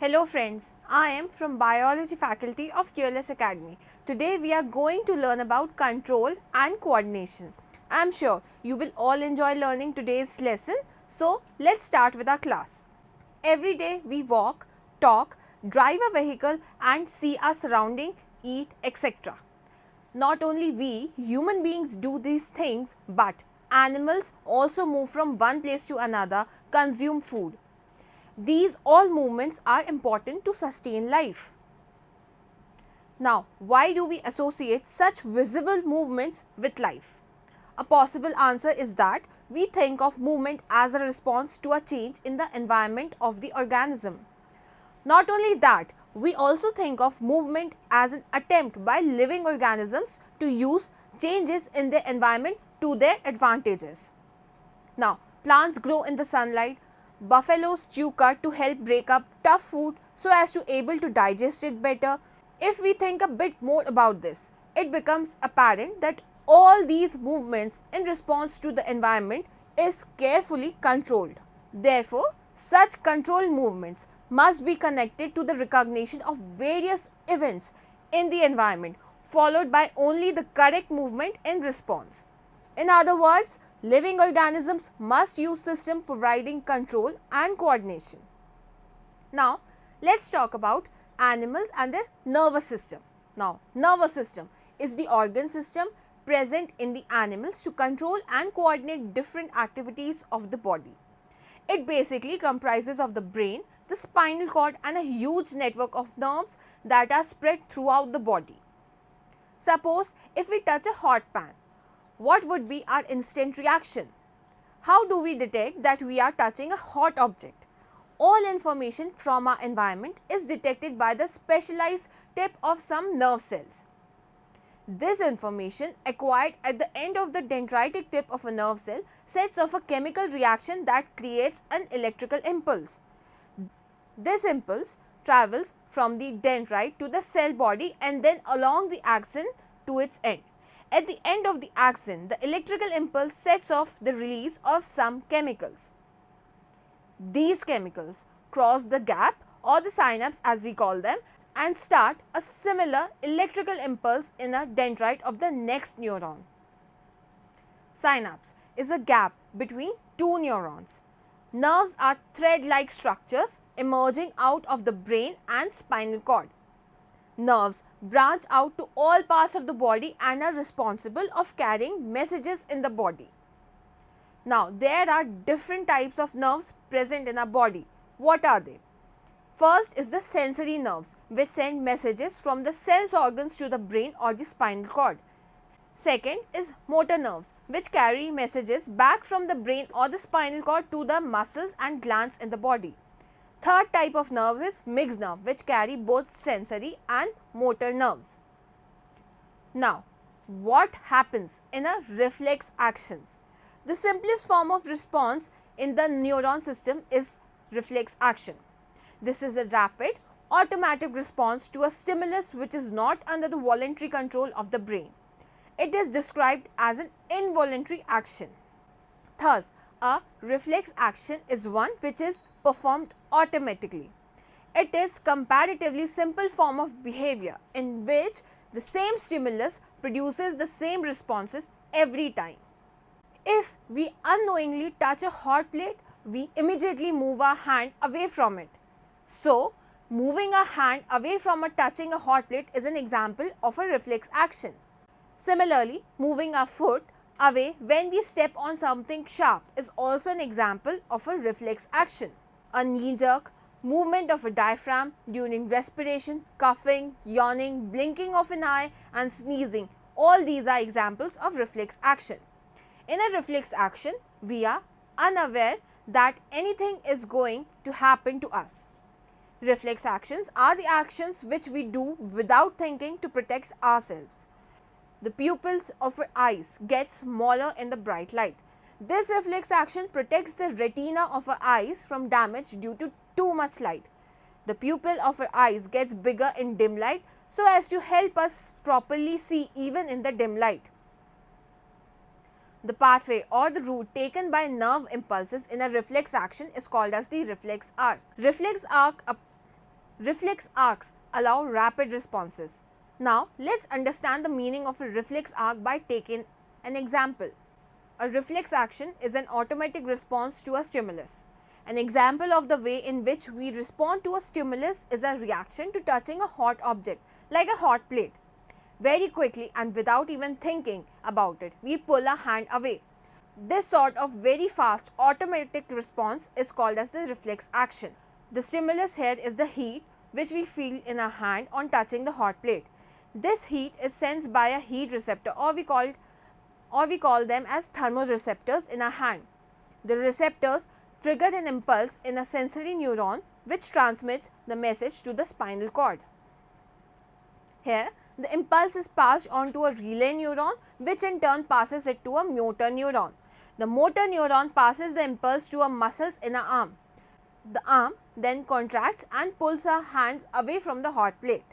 Hello friends, I am from Biology faculty of QLS Academy. Today we are going to learn about control and coordination. I am sure you will all enjoy learning today's lesson. So let's start with our class. Every day we walk, talk, drive a vehicle and see our surrounding, eat, etc. Not only we human beings do these things, but animals also move from one place to another, consume food. These all movements are important to sustain life. Now, why do we associate such visible movements with life? A possible answer is that we think of movement as a response to a change in the environment of the organism. Not only that, we also think of movement as an attempt by living organisms to use changes in their environment to their advantages. Now, plants grow in the sunlight, buffaloes chew cud to help break up tough food so as to able to digest it better. If we think a bit more about this, it becomes apparent that all these movements in response to the environment is carefully controlled. Therefore, such controlled movements must be connected to the recognition of various events in the environment, followed by only the correct movement in response. In other words, living organisms must use systems providing control and coordination. Now, let's talk about animals and their nervous system. Now, nervous system is the organ system present in the animals to control and coordinate different activities of the body. It basically comprises of the brain, the spinal cord and a huge network of nerves that are spread throughout the body. Suppose if we touch a hot pan, what would be our instant reaction? How do we detect that we are touching a hot object? All information from our environment is detected by the specialized tip of some nerve cells. This information acquired at the end of the dendritic tip of a nerve cell sets off a chemical reaction that creates an electrical impulse. This impulse travels from the dendrite to the cell body and then along the axon to its end. At the end of the axon, the electrical impulse sets off the release of some chemicals. These chemicals cross the gap or the synapse as we call them and start a similar electrical impulse in a dendrite of the next neuron. Synapse is a gap between two neurons. Nerves are thread-like structures emerging out of the brain and spinal cord. Nerves branch out to all parts of the body and are responsible of carrying messages in the body. Now, there are different types of nerves present in our body. What are they? First is the sensory nerves, which send messages from the sense organs to the brain or the spinal cord. Second is motor nerves, which carry messages back from the brain or the spinal cord to the muscles and glands in the body. Third type of nerve is mixed nerve, which carry both sensory and motor nerves. Now, what happens in a reflex actions? The simplest form of response in the neuron system is reflex action. This is a rapid, automatic response to a stimulus which is not under the voluntary control of the brain. It is described as an involuntary action. Thus, a reflex action is one which is performed automatically. It is comparatively simple form of behavior in which the same stimulus produces the same responses every time. If we unknowingly touch a hot plate, we immediately move our hand away from it. So, moving our hand away from touching a hot plate is an example of a reflex action. Similarly, moving our foot away when we step on something sharp is also an example of a reflex action. A knee jerk, movement of a diaphragm during respiration, coughing, yawning, blinking of an eye and sneezing, all these are examples of reflex action. In a reflex action, we are unaware that anything is going to happen to us. Reflex actions are the actions which we do without thinking to protect ourselves. The pupils of our eyes get smaller in the bright light. This reflex action protects the retina of our eyes from damage due to too much light. The pupil of our eyes gets bigger in dim light so as to help us properly see even in the dim light. The pathway or the route taken by nerve impulses in a reflex action is called as the reflex arc. Reflex arc Reflex arcs allow rapid responses. Now, let's understand the meaning of a reflex arc by taking an example. A reflex action is an automatic response to a stimulus. An example of the way in which we respond to a stimulus is a reaction to touching a hot object, like a hot plate. Very quickly and without even thinking about it, we pull our hand away. This sort of very fast automatic response is called as the reflex action. The stimulus here is the heat which we feel in our hand on touching the hot plate. This heat is sensed by a heat receptor, or we call them as thermoreceptors in our hand. The receptors trigger an impulse in a sensory neuron which transmits the message to the spinal cord. Here, the impulse is passed on to a relay neuron which in turn passes it to a motor neuron. The motor neuron passes the impulse to a muscles in our arm. The arm then contracts and pulls our hands away from the hot plate.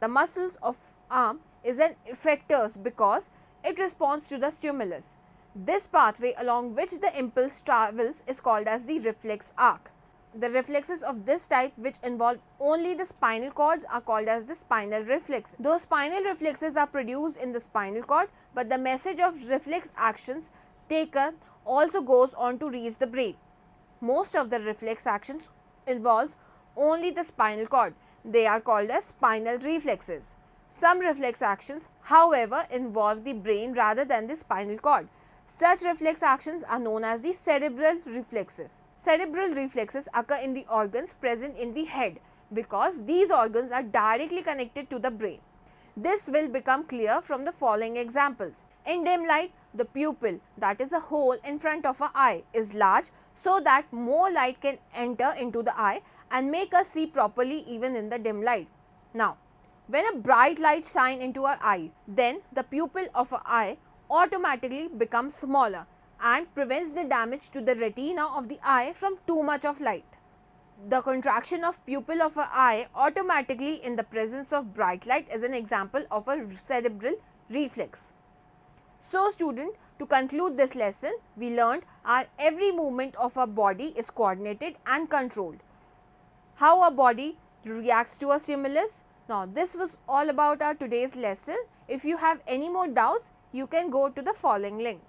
The muscles of arm is an effector because it responds to the stimulus. This pathway along which the impulse travels is called as the reflex arc. The reflexes of this type which involve only the spinal cords are called as the spinal reflex. Those spinal reflexes are produced in the spinal cord, but the message of reflex actions taken also goes on to reach the brain. Most of the reflex actions involves only the spinal cord. They are called as spinal reflexes. Some reflex actions, however, involve the brain rather than the spinal cord. Such reflex actions are known as the cerebral reflexes. Cerebral reflexes occur in the organs present in the head because these organs are directly connected to the brain. This will become clear from the following examples. In dim light, the pupil, that is a hole in front of our eye, is large so that more light can enter into the eye and make us see properly even in the dim light. Now, when a bright light shines into our eye, then the pupil of our eye automatically becomes smaller and prevents the damage to the retina of the eye from too much of light. The contraction of pupil of our eye automatically in the presence of bright light is an example of a cerebral reflex. So student, to conclude this lesson, we learned our every movement of our body is coordinated and controlled. How our body reacts to a stimulus. Now this was all about our today's lesson. If you have any more doubts, you can go to the following link.